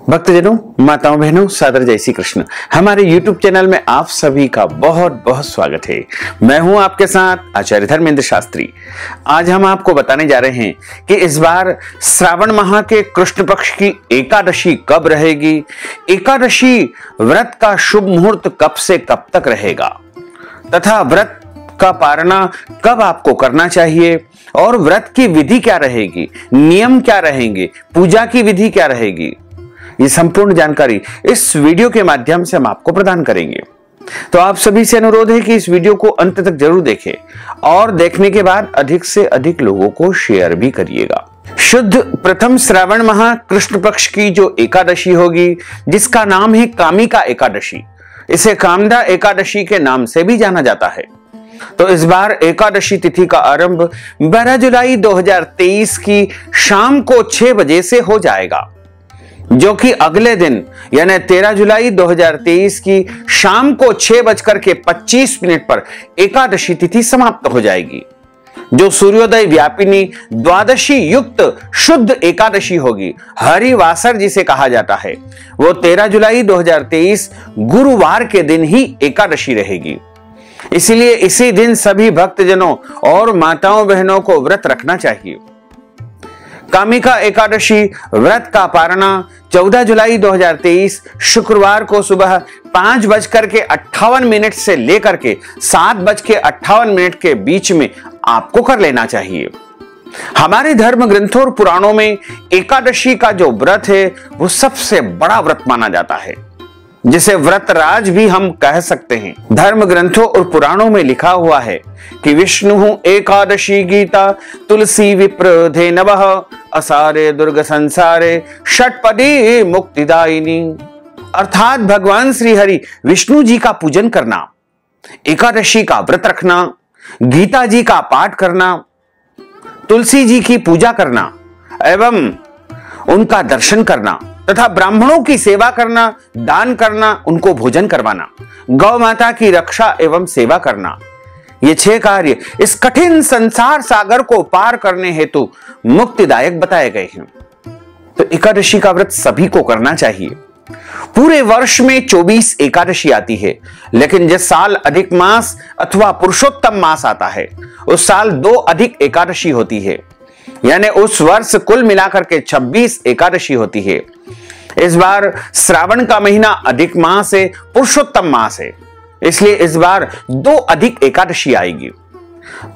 भक्तजनों, माताओं, बहनों, सादर जय श्री कृष्ण। हमारे YouTube चैनल में आप सभी का बहुत बहुत स्वागत है। मैं हूं आपके साथ आचार्य धर्मेंद्र शास्त्री। आज हम आपको बताने जा रहे हैं कि इस बार श्रावण माह के कृष्ण पक्ष की एकादशी कब रहेगी, एकादशी व्रत का शुभ मुहूर्त कब से कब तक रहेगा तथा व्रत का पारणा कब आपको करना चाहिए और व्रत की विधि क्या रहेगी, नियम क्या रहेंगे, पूजा की विधि क्या रहेगी, ये संपूर्ण जानकारी इस वीडियो के माध्यम से हम आपको प्रदान करेंगे। तो आप सभी से अनुरोध है कि इस वीडियो को अंत तक जरूर देखें और देखने के बाद अधिक से अधिक लोगों को शेयर भी करिएगा। शुद्ध प्रथम श्रावण माह कृष्ण पक्ष की जो एकादशी होगी, जिसका नाम है कामिका एकादशी, इसे कामदा एकादशी के नाम से भी जाना जाता है। तो इस बार एकादशी तिथि का आरंभ 12 जुलाई 2023 की शाम को 6 बजे से हो जाएगा, जो कि अगले दिन यानी 13 जुलाई 2023 की शाम को 6:25 पर एकादशी तिथि समाप्त हो जाएगी, जो सूर्योदय व्यापिनी द्वादशी युक्त शुद्ध एकादशी होगी। हरिवासर जिसे कहा जाता है, वो 13 जुलाई 2023 गुरुवार के दिन ही एकादशी रहेगी। इसलिए इसी दिन सभी भक्तजनों और माताओं बहनों को व्रत रखना चाहिए। कामिका एकादशी व्रत का पारणा 14 जुलाई 2023 शुक्रवार को सुबह 5:58 से लेकर के 7:58 के बीच में आपको कर लेना चाहिए। हमारे धर्म ग्रंथों और पुराणों में एकादशी का जो व्रत है वो सबसे बड़ा व्रत माना जाता है, जिसे व्रतराज भी हम कह सकते हैं। धर्म ग्रंथों और पुराणों में लिखा हुआ है कि विष्णु एकादशी गीता तुलसी विप्र धेनवः असारे दुर्ग संसारे षटपदी मुक्तिदायिनी। अर्थात भगवान श्री हरि विष्णु जी का पूजन करना, एकादशी का व्रत रखना, गीता जी का पाठ करना, तुलसी जी की पूजा करना एवं उनका दर्शन करना तथा ब्राह्मणों की सेवा करना, दान करना, उनको भोजन करवाना, गौ माता की रक्षा एवं सेवा करना, ये 6 कार्य इस कठिन संसार सागर को पार करने हेतु मुक्तिदायक बताए गए हैं। तो एकादशी का व्रत सभी को करना चाहिए। पूरे वर्ष में 24 एकादशी आती है, लेकिन जिस साल अधिक मास अथवा पुरुषोत्तम मास आता है, उस साल 2 अधिक एकादशी होती है, यानी उस वर्ष कुल मिलाकर के 26 एकादशी होती है। इस बार श्रावण का महीना अधिक मास है, पुरुषोत्तम मास है, इसलिए इस बार 2 अधिक एकादशी आएगी।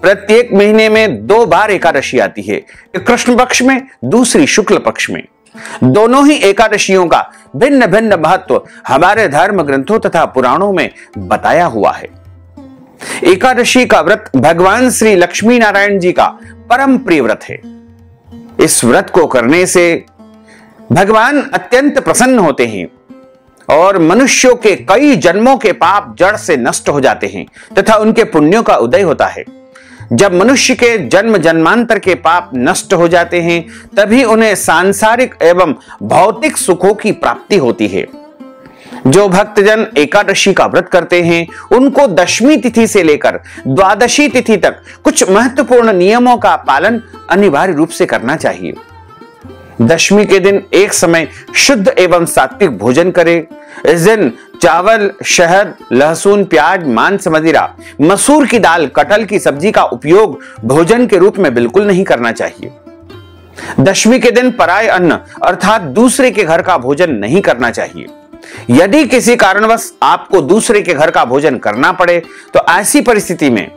प्रत्येक महीने में 2 बार एकादशी आती है, एक कृष्ण पक्ष में, दूसरी शुक्ल पक्ष में। दोनों ही एकादशियों का भिन्न भिन्न महत्व हमारे धर्म ग्रंथों तथा पुराणों में बताया हुआ है। एकादशी का व्रत भगवान श्री लक्ष्मी नारायण जी का परम प्रिय व्रत है। इस व्रत को करने से भगवान अत्यंत प्रसन्न होते हैं और मनुष्यों के कई जन्मों के पाप जड़ से नष्ट हो जाते हैं तथा उनके पुण्यों का उदय होता है। जब मनुष्य के जन्म जन्मांतर के पाप नष्ट हो जाते हैं, तभी उन्हें सांसारिक एवं भौतिक सुखों की प्राप्ति होती है। जो भक्तजन एकादशी का व्रत करते हैं, उनको दशमी तिथि से लेकर द्वादशी तिथि तक कुछ महत्वपूर्ण नियमों का पालन अनिवार्य रूप से करना चाहिए। दशमी के दिन एक समय शुद्ध एवं सात्विक भोजन करें। इस दिन चावल, शहद, लहसुन, प्याज, मांस, मदिरा, मसूर की दाल, कटहल की सब्जी का उपयोग भोजन के रूप में बिल्कुल नहीं करना चाहिए। दशमी के दिन पराय अन्न अर्थात दूसरे के घर का भोजन नहीं करना चाहिए। यदि किसी कारणवश आपको दूसरे के घर का भोजन करना पड़े, तो ऐसी परिस्थिति में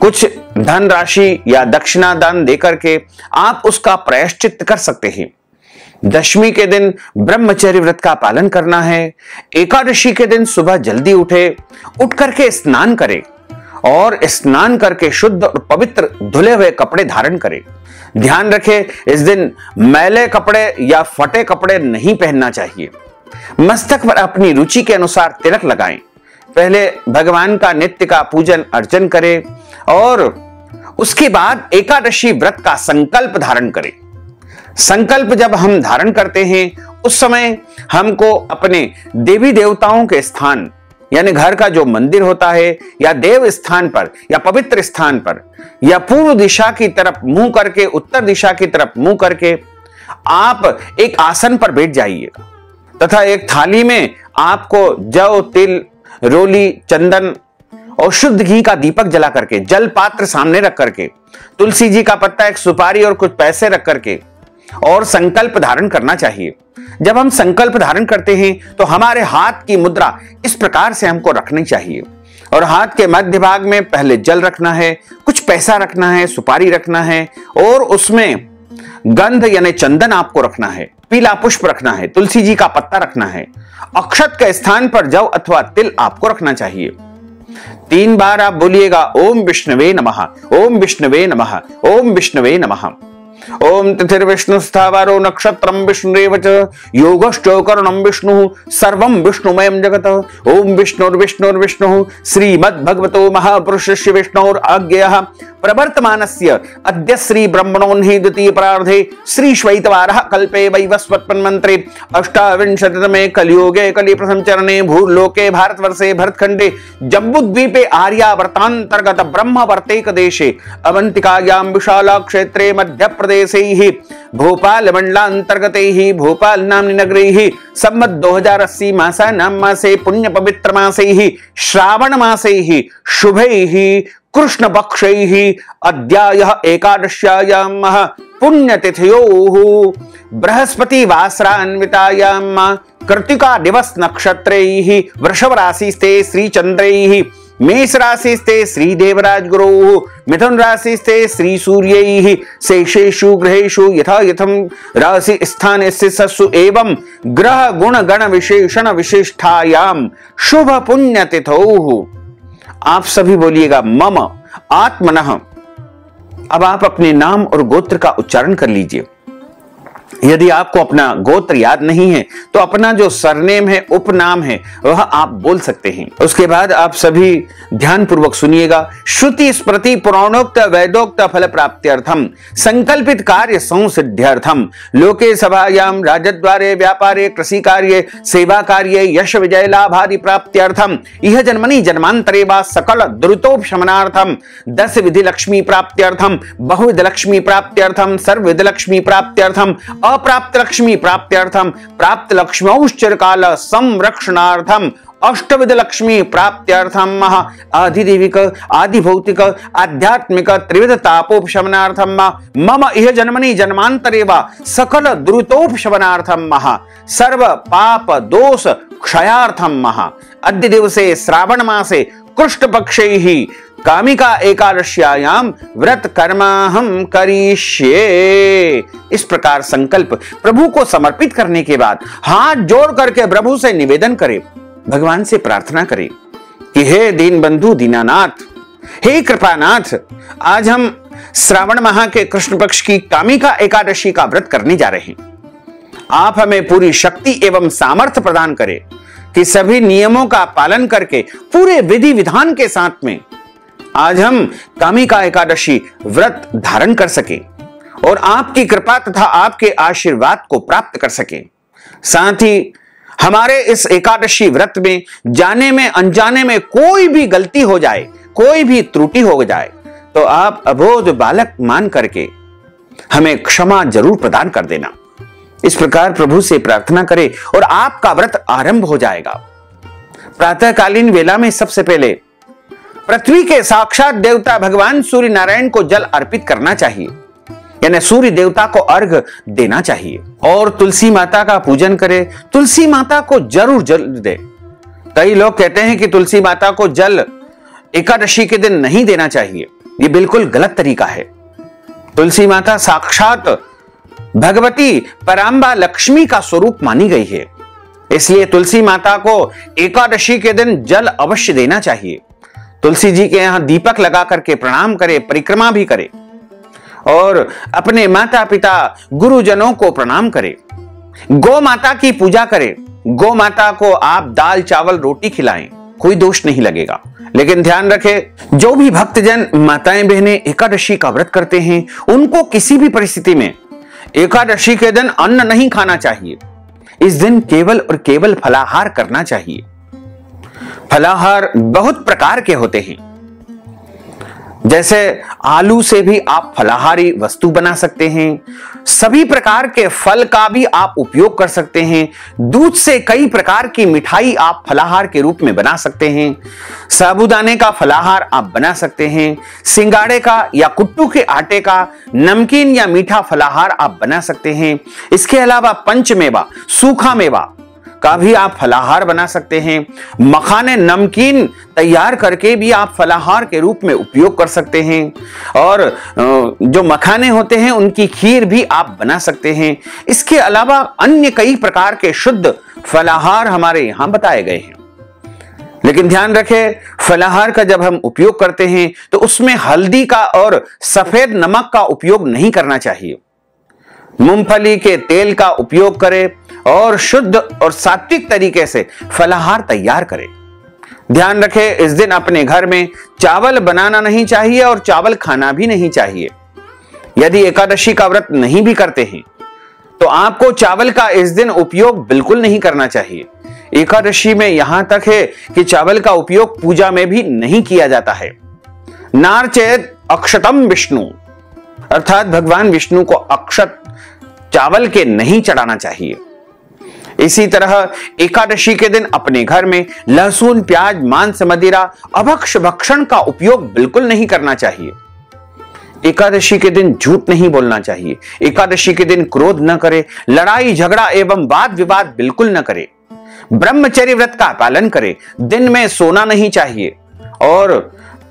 कुछ धनराशि या दक्षिणा दान देकर के आप उसका प्रायश्चित कर सकते हैं। दशमी के दिन ब्रह्मचर्य व्रत का पालन करना है। एकादशी के दिन सुबह जल्दी उठ करके स्नान करें और स्नान करके शुद्ध और पवित्र धुले हुए कपड़े धारण करें। ध्यान रखें, इस दिन मैले कपड़े या फटे कपड़े नहीं पहनना चाहिए। मस्तक पर अपनी रुचि के अनुसार तिलक लगाएं। पहले भगवान का नित्य का पूजन अर्चन करें और उसके बाद एकादशी व्रत का संकल्प धारण करें। संकल्प जब हम धारण करते हैं, उस समय हमको अपने देवी देवताओं के स्थान यानी घर का जो मंदिर होता है या देव स्थान पर या पवित्र स्थान पर या पूर्व दिशा की तरफ मुंह करके, उत्तर दिशा की तरफ मुंह करके आप एक आसन पर बैठ जाइएगा। तथा एक थाली में आपको जौ, तिल, रोली, चंदन और शुद्ध घी का दीपक जला करके, जल पात्र सामने रख करके, तुलसी जी का पत्ता, एक सुपारी और कुछ पैसे रख करके और संकल्प धारण करना चाहिए। जब हम संकल्प धारण करते हैं तो हमारे हाथ की मुद्रा इस प्रकार से हमको रखनी चाहिए और हाथ के मध्य भाग में पहले जल रखना है, कुछ पैसा रखना है, सुपारी रखना है और उसमें गंध यानी चंदन आपको रखना है, पीला पुष्प रखना है, तुलसी जी का पत्ता रखना है। अक्षत के स्थान पर जौ अथवा तिल आपको रखना चाहिए। 3 बार आप बोलिएगा ओम विष्णवे नमः, ओम विष्णवे नमः, ओम विष्णवे नमः। ओम तिथिर्विष्णु स्थावरो नक्षत्रम विष्णुरेव च योगश्च करणं विष्णु सर्वं विष्णुमयं जगत। ओम विष्णुर्विष्णुर्विष्णु श्रीमद्भगवतो महापुरुषस्य विष्णोर अज्ञेयः प्रवर्तमानस्य अद्य श्री ब्रह्मणोन्हि द्वितीय परार्धे श्री श्वैतवारः कल्पे वैवस्वत्मन्वन्तरे अष्टाविंशतितमे कलियुगे कलि प्रथम चरणे भूलोके भारतवर्षे भरतखंडे जम्बूद्वीपे आर्यावर्तान्तर्गत ब्रह्मवर्तेक देशे अवंतिकायां विशाला क्षेत्रे मध्य प्रदेशे ही भोपाल मंडलांतर्गते ही भोपाल नामनि नगरे ही संवत् 2080 मासा नाम मासे पुण्य पवित्र मासे ही श्रावण मासे ही शुभे ही कृष्ण पक्षे ही अद्यायः एकादश्यायां पुण्यतिथयोः बृहस्पति वासरान्वितायां कृतिका दिवस नक्षत्रैः वृषभ राशिस्ते श्री चंद्रैः मेष राशिस्ते श्री देवराज गुरोः मिथुन राशिस्ते श्री सूर्यैः शेषेषु ग्रहेषु यथा यथम राशि स्थाने स्थितस्सु एवं ग्रह गुण गण विशेषण विशिष्टायाम शुभ पुण्य तिथौ। आप सभी बोलिएगा मम आत्मनः। अब आप अपने नाम और गोत्र का उच्चारण कर लीजिए। यदि आपको अपना गोत्र याद नहीं है तो अपना जो सरनेम है, उपनाम है, वह आप बोल सकते हैं। उसके बाद आप सभी ध्यान पूर्वक सुनिएगा। श्रुति स्मृति पुराणोक्त वैदोक्त फल प्राप्त्यर्थम संकल्पित कार्य संसिद्ध्यर्थम लोके सभायाम राजद्वारे व्यापारे कृषि कार्ये सेवा कार्ये यश विजय लाभादि प्राप्त्यर्थम इह जन्मनि जन्मांतरे वा सकल द्रुतोपशमनार्थम 10 विधि लक्ष्मी प्राप्त्यर्थम बहुविध लक्ष्मी प्राप्त्यर्थम सर्वविध लक्ष्मी प्राप्त्यर्थम अप्राप्त लक्ष्मी प्राप्त्यर्थम प्राप्त लक्ष्म्यौश्चिरकाल संरक्षणार्थम अष्टविध लक्ष्मी प्राप्त्यर्थम आधिदैविक आदि भौतिक आध्यात्मिक त्रिविध तापोपशमनार्थम मम इह जन्मनि जन्मांतरे वा सकल द्रुतोपशमनार्थम सर्व पाप दोष क्षयार्थम अद्य दिवसे श्रावण मासे कृष्ण पक्षे ही कामिका एकादश्यायाम व्रत कर्माहम करिष्ये। इस प्रकार संकल्प प्रभु को समर्पित करने के बाद हाथ जोड़ करके प्रभु से निवेदन करें, भगवान से प्रार्थना करें कि हे दीन बंधु दीनानाथ, हे कृपानाथ, आज हम श्रावण माह के कृष्ण पक्ष की कामिका एकादशी का व्रत करने जा रहे हैं। आप हमें पूरी शक्ति एवं सामर्थ्य प्रदान करें कि सभी नियमों का पालन करके पूरे विधि विधान के साथ में आज हम कामिका एकादशी व्रत धारण कर सके और आपकी कृपा तथा आपके आशीर्वाद को प्राप्त कर सके। साथ ही हमारे इस एकादशी व्रत में जाने में अनजाने में कोई भी गलती हो जाए, कोई भी त्रुटि हो जाए तो आप अबोध बालक मान करके हमें क्षमा जरूर प्रदान कर देना। इस प्रकार प्रभु से प्रार्थना करें और आपका व्रत आरंभ हो जाएगा। प्रातःकालीन वेला में सबसे पहले पृथ्वी के साक्षात देवता भगवान सूर्य नारायण को जल अर्पित करना चाहिए, यानी सूर्य देवता को अर्घ देना चाहिए और तुलसी माता का पूजन करें। तुलसी माता को जरूर जल दे। कई लोग कहते हैं कि तुलसी माता को जल एकादशी के दिन नहीं देना चाहिए, यह बिल्कुल गलत तरीका है। तुलसी माता साक्षात भगवती पराम्बा लक्ष्मी का स्वरूप मानी गई है, इसलिए तुलसी माता को एकादशी के दिन जल अवश्य देना चाहिए। तुलसी जी के यहां दीपक लगा करके प्रणाम करें, परिक्रमा भी करें और अपने माता पिता गुरुजनों को प्रणाम करें। गौ माता की पूजा करें। गौ माता को आप दाल चावल रोटी खिलाएं, कोई दोष नहीं लगेगा। लेकिन ध्यान रखें, जो भी भक्तजन माताएं बहनें एकादशी का व्रत करते हैं उनको किसी भी परिस्थिति में एकादशी के दिन अन्न नहीं खाना चाहिए। इस दिन केवल और केवल फलाहार करना चाहिए। फलाहार बहुत प्रकार के होते हैं। जैसे आलू से भी आप फलाहारी वस्तु बना सकते हैं। सभी प्रकार के फल का भी आप उपयोग कर सकते हैं। दूध से कई प्रकार की मिठाई आप फलाहार के रूप में बना सकते हैं। साबूदाने का फलाहार आप बना सकते हैं। सिंगाड़े का या कुट्टू के आटे का नमकीन या मीठा फलाहार आप बना सकते हैं। इसके अलावा पंचमेवा, सूखा मेवा का भी आप फलाहार बना सकते हैं। मखाने नमकीन तैयार करके भी आप फलाहार के रूप में उपयोग कर सकते हैं। और जो मखाने होते हैं उनकी खीर भी आप बना सकते हैं। इसके अलावा अन्य कई प्रकार के शुद्ध फलाहार हमारे यहां बताए गए हैं। लेकिन ध्यान रखें, फलाहार का जब हम उपयोग करते हैं तो उसमें हल्दी का और सफेद नमक का उपयोग नहीं करना चाहिए। मूंगफली के तेल का उपयोग करें और शुद्ध और सात्विक तरीके से फलाहार तैयार करें। ध्यान रखें, इस दिन अपने घर में चावल बनाना नहीं चाहिए और चावल खाना भी नहीं चाहिए। यदि एकादशी का व्रत नहीं भी करते हैं तो आपको चावल का इस दिन उपयोग बिल्कुल नहीं करना चाहिए। एकादशी में यहां तक है कि चावल का उपयोग पूजा में भी नहीं किया जाता है। नारचेत अक्षतम विष्णु, अर्थात भगवान विष्णु को अक्षत चावल के नहीं चढ़ाना चाहिए। इसी तरह एकादशी के दिन अपने घर में लहसुन, प्याज, मांस, मदिरा, अभक्ष्य भक्षण का उपयोग बिल्कुल नहीं करना चाहिए। एकादशी के दिन झूठ नहीं बोलना चाहिए। एकादशी के दिन क्रोध न करें, लड़ाई झगड़ा एवं वाद विवाद बिल्कुल न करें। ब्रह्मचर्य व्रत का पालन करें। दिन में सोना नहीं चाहिए और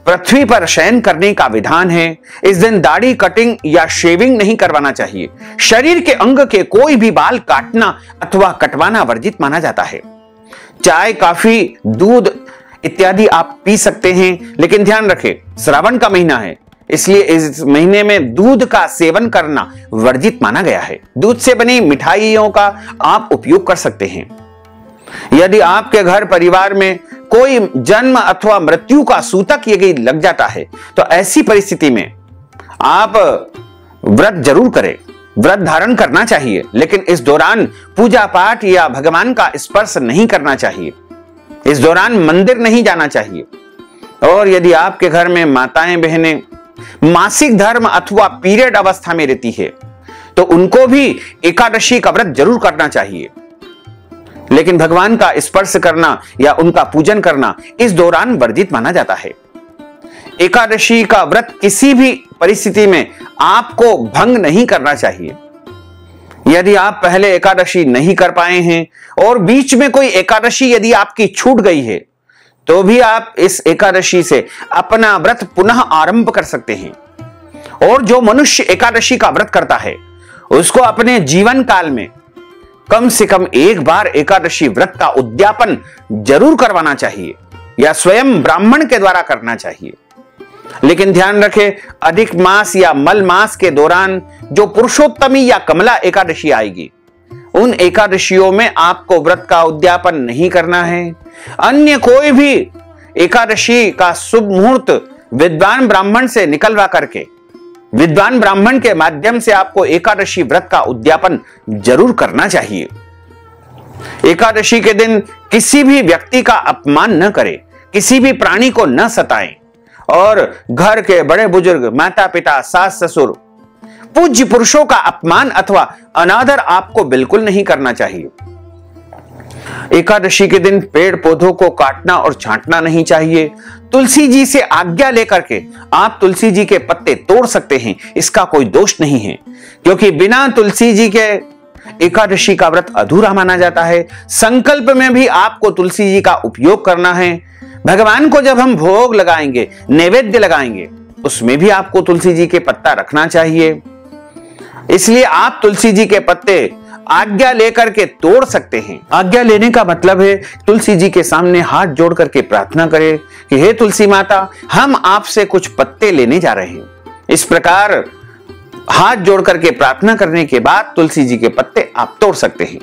पृथ्वी पर शयन करने का विधान है। इस दिन दाढ़ी कटिंग या शेविंग नहीं करवाना चाहिए। शरीर के अंग के कोई भी बाल काटना अथवा कटवाना वर्जित माना जाता है। चाय, कॉफी, दूध इत्यादि आप पी सकते हैं, लेकिन ध्यान रखें, श्रावण का महीना है, इसलिए इस महीने में दूध का सेवन करना वर्जित माना गया है। दूध से बनी मिठाइयों का आप उपयोग कर सकते हैं। यदि आपके घर परिवार में कोई जन्म अथवा मृत्यु का सूतक यदि लग जाता है तो ऐसी परिस्थिति में आप व्रत जरूर करें। व्रत धारण करना चाहिए, लेकिन इस दौरान पूजा पाठ या भगवान का स्पर्श नहीं करना चाहिए। इस दौरान मंदिर नहीं जाना चाहिए। और यदि आपके घर में माताएं बहनें मासिक धर्म अथवा पीरियड अवस्था में रहती है तो उनको भी एकादशी का व्रत जरूर करना चाहिए, लेकिन भगवान का स्पर्श करना या उनका पूजन करना इस दौरान वर्जित माना जाता है। एकादशी का व्रत किसी भी परिस्थिति में आपको भंग नहीं करना चाहिए। यदि आप पहले एकादशी नहीं कर पाए हैं और बीच में कोई एकादशी यदि आपकी छूट गई है तो भी आप इस एकादशी से अपना व्रत पुनः आरंभ कर सकते हैं। और जो मनुष्य एकादशी का व्रत करता है उसको अपने जीवन काल में कम से कम एक बार एकादशी व्रत का उद्यापन जरूर करवाना चाहिए या स्वयं ब्राह्मण के द्वारा करना चाहिए। लेकिन ध्यान रखें, अधिक मास या मल मास के दौरान जो पुरुषोत्तमी या कमला एकादशी आएगी उन एकादशियों में आपको व्रत का उद्यापन नहीं करना है। अन्य कोई भी एकादशी का शुभ मुहूर्त विद्वान ब्राह्मण से निकलवा करके विद्वान ब्राह्मण के माध्यम से आपको एकादशी व्रत का उद्यापन जरूर करना चाहिए। एकादशी के दिन किसी भी व्यक्ति का अपमान न करें, किसी भी प्राणी को न सताएं और घर के बड़े बुजुर्ग, माता पिता, सास ससुर, पूज्य पुरुषों का अपमान अथवा अनादर आपको बिल्कुल नहीं करना चाहिए। एकादशी के दिन पेड़ पौधों को काटना और छांटना नहीं चाहिए। तुलसी जी से आज्ञा लेकर के आप तुलसी जी के पत्ते तोड़ सकते हैं, इसका कोई दोष नहीं है, क्योंकि बिना तुलसी जी के एकादशी का व्रत अधूरा माना जाता है। संकल्प में भी आपको तुलसी जी का उपयोग करना है। भगवान को जब हम भोग लगाएंगे, नैवेद्य लगाएंगे, उसमें भी आपको तुलसी जी के पत्ता रखना चाहिए। इसलिए आप तुलसी जी के पत्ते आज्ञा लेकर के तोड़ सकते हैं। आज्ञा लेने का मतलब है तुलसी जी के सामने हाथ जोड़ करके प्रार्थना करें कि हे तुलसी माता, हम आपसे कुछ पत्ते लेने जा रहे हैं। इस प्रकार हाथ जोड़ करके प्रार्थना करने के बाद तुलसी जी के पत्ते आप तोड़ सकते हैं।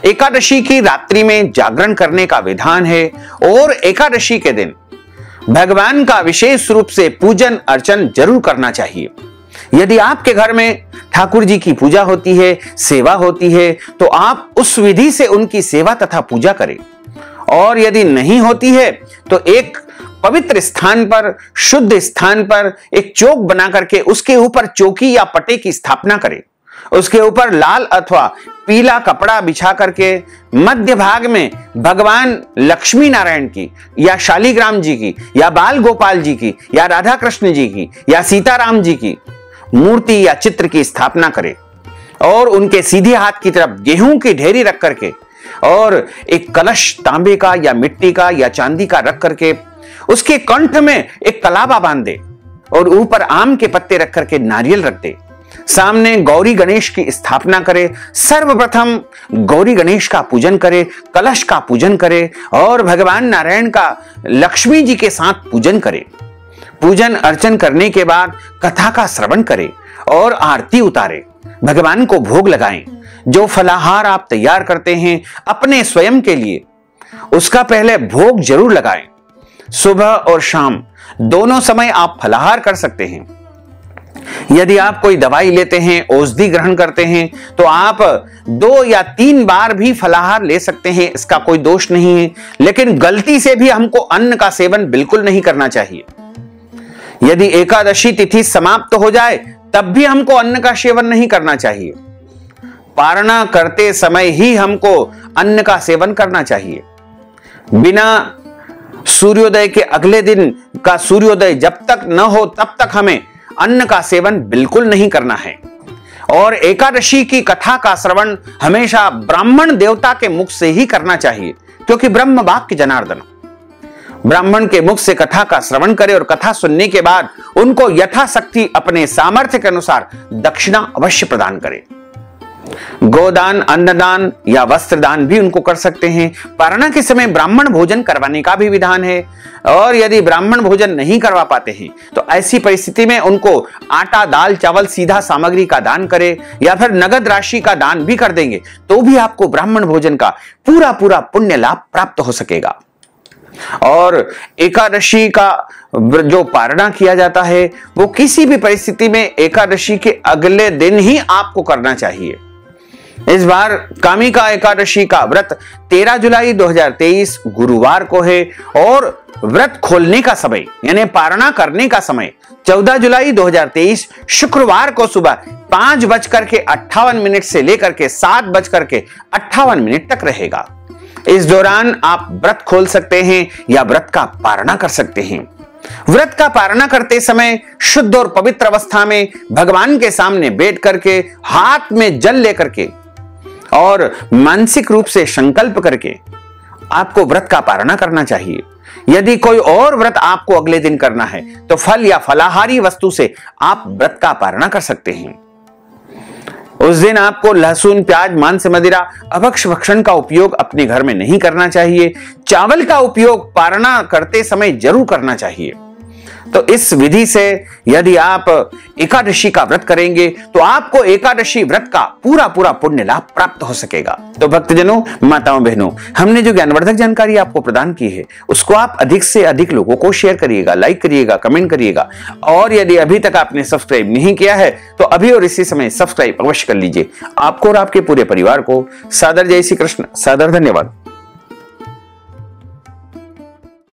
एकादशी की रात्रि में जागरण करने का विधान है और एकादशी के दिन भगवान का विशेष रूप से पूजन अर्चन जरूर करना चाहिए। यदि आपके घर में ठाकुर जी की पूजा होती है, सेवा होती है, तो आप उस विधि से उनकी सेवा तथा पूजा करें। और यदि नहीं होती है तो एक पवित्र स्थान पर, शुद्ध स्थान पर एक चौक बना करके उसके ऊपर चौकी या पटे की स्थापना करें। उसके ऊपर लाल अथवा पीला कपड़ा बिछा करके मध्य भाग में भगवान लक्ष्मी नारायण की या शालिग्राम जी की या बाल गोपाल जी की या राधा कृष्ण जी की या सीताराम जी की मूर्ति या चित्र की स्थापना करें और उनके सीधे हाथ की तरफ गेहूं की ढेरी रख करके और एक कलश तांबे का या मिट्टी का या चांदी का रख करके उसके कंठ में एक कलावा बांध दे और ऊपर आम के पत्ते रख करके नारियल रख दे। सामने गौरी गणेश की स्थापना करे। सर्वप्रथम गौरी गणेश का पूजन करे, कलश का पूजन करे और भगवान नारायण का लक्ष्मी जी के साथ पूजन करे। पूजन अर्चन करने के बाद कथा का श्रवण करे और आरती उतारे, भगवान को भोग लगाएं। जो फलाहार आप तैयार करते हैं अपने स्वयं के लिए, उसका पहले भोग जरूर लगाएं। सुबह और शाम दोनों समय आप फलाहार कर सकते हैं। यदि आप कोई दवाई लेते हैं, औषधि ग्रहण करते हैं, तो आप 2 या 3 बार भी फलाहार ले सकते हैं, इसका कोई दोष नहीं है। लेकिन गलती से भी हमको अन्न का सेवन बिल्कुल नहीं करना चाहिए। यदि एकादशी तिथि समाप्त हो जाए तब भी हमको अन्न का सेवन नहीं करना चाहिए। पारणा करते समय ही हमको अन्न का सेवन करना चाहिए। बिना सूर्योदय के अगले दिन का सूर्योदय जब तक न हो तब तक हमें अन्न का सेवन बिल्कुल नहीं करना है। और एकादशी की कथा का श्रवण हमेशा ब्राह्मण देवता के मुख से ही करना चाहिए, क्योंकि ब्रह्म वाक्य जनार्दन। ब्राह्मण के मुख से कथा का श्रवण करें और कथा सुनने के बाद उनको यथाशक्ति अपने सामर्थ्य के अनुसार दक्षिणा अवश्य प्रदान करें। गोदान, अन्नदान या वस्त्रदान भी उनको कर सकते हैं। पारणा के समय ब्राह्मण भोजन करवाने का भी विधान है। और यदि ब्राह्मण भोजन नहीं करवा पाते हैं तो ऐसी परिस्थिति में उनको आटा, दाल, चावल सीधा सामग्री का दान करें या फिर नगद राशि का दान भी कर देंगे तो भी आपको ब्राह्मण भोजन का पूरा पुण्य लाभ प्राप्त हो सकेगा। और एकादशी का जो पारणा किया जाता है वो किसी भी परिस्थिति में एकादशी के अगले दिन ही आपको करना चाहिए। इस बार कामिका एकादशी का व्रत 13 जुलाई 2023 गुरुवार को है और व्रत खोलने का समय यानी पारणा करने का समय 14 जुलाई 2023 शुक्रवार को सुबह 5:58 से लेकर के 7:58 तक रहेगा। इस दौरान आप व्रत खोल सकते हैं या व्रत का पारणा कर सकते हैं। व्रत का पारणा करते समय शुद्ध और पवित्र अवस्था में भगवान के सामने बैठ करके हाथ में जल लेकर के और मानसिक रूप से संकल्प करके आपको व्रत का पारणा करना चाहिए। यदि कोई और व्रत आपको अगले दिन करना है तो फल या फलाहारी वस्तु से आप व्रत का पारणा कर सकते हैं। उस दिन आपको लहसुन, प्याज, मांस, मदिरा, अभक्ष भक्षण का उपयोग अपने घर में नहीं करना चाहिए। चावल का उपयोग पारणा करते समय जरूर करना चाहिए। तो इस विधि से यदि आप एकादशी का व्रत करेंगे तो आपको एकादशी व्रत का पूरा पुण्य लाभ प्राप्त हो सकेगा। तो भक्तजनों, माताओं, बहनों, हमने जो ज्ञानवर्धक जानकारी आपको प्रदान की है उसको आप अधिक से अधिक लोगों को शेयर करिएगा, लाइक करिएगा, कमेंट करिएगा। और यदि अभी तक आपने सब्सक्राइब नहीं किया है तो अभी और इसी समय सब्सक्राइब अवश्य कर लीजिए। आपको और आपके पूरे परिवार को सादर जय श्री कृष्ण, सादर धन्यवाद।